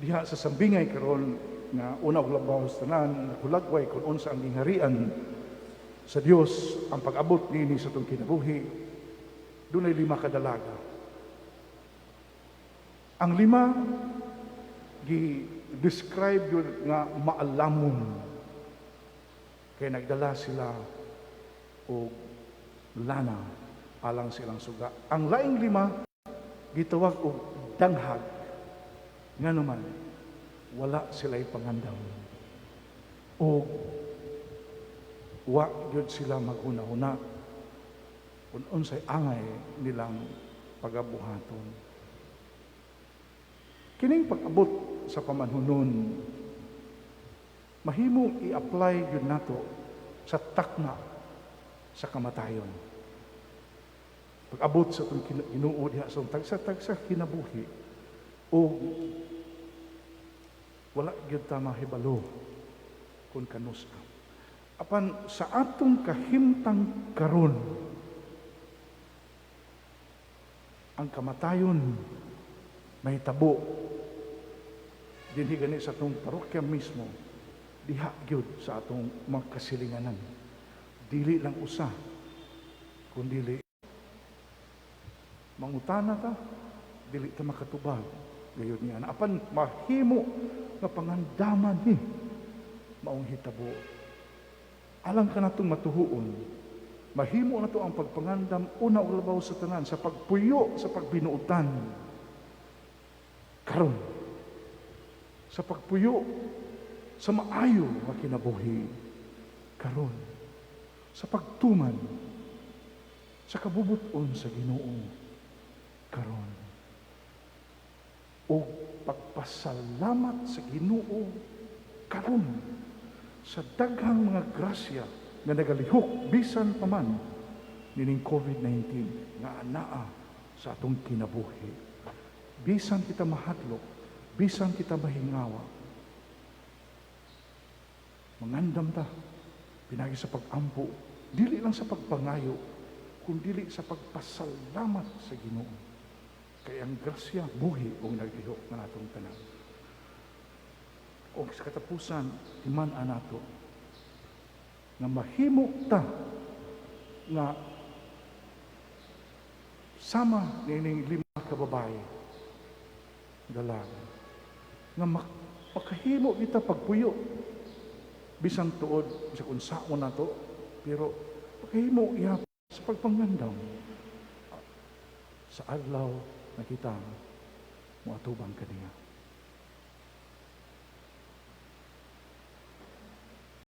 diha sa sambingay karon nga una og labaw sa tanan nakulagway kung unsa ang gingharian sa Dios ang pag-abot nini sa atong kinabuhi. Dunay 5 ka dalaga. Ang 5 gi-describe yun nga maalamon kay nagdala sila og lana alang silang suga. Ang laing 5 gitawag og danghag. Nga naman, wala sila'y pangandam. O wa yun sila maghuna-huna kung unsay angay nilang pagabuhaton. Kining pag-abot sa pamanhunon, mahimong i-apply yun nato sa takna sa kamatayon. Pag-abot sa itong Ginoo diha sa tagsa kinabuhi, o wala gyud ta mahibalo kung kanusa. Apan sa atong kahimtang karon, ang kamatayon may tabo dinhi gani sa atong parokya mismo, diha gyud sa atong mga kasilinganan. Dili lang usa, kundi mangutana ta, dili ta makatubag gayon niya. Apan mahimo nga pangandaman ni maong hitabo. Alang ka natong matuhuon, mahimo na to ang pagpangandam una og labaw sa tanan sa pagpuyo sa pagbinuotan karon, sa pagpuyo sa maayo nga kinabuhi karon, sa pagtuman sa kabubuton sa Ginoo karon, o pagpasalamat sa Ginoo karon sa daghang mga grasya nga nagalihok bisan pa man nining COVID-19 nga anaa sa atong kinabuhi. Bisan kita mahadlok, bisan kita mahingawa, mangandam ta pinagi sa pag-ampo, dili lang sa pagpangayo, kundi sa pagpasalamat sa Ginoo. Kaya ang grasya buhi o naglihok na natong tanan. O sa katapusan, timan-an nato nga mahimo ta nga sama nining 5 ka babae dalaga nga makahimo kita pagpuyo bisan tuod sa kung saan nato, pero makahimo ihap sa pagpangandam sa adlaw na kita moatubang kaniya.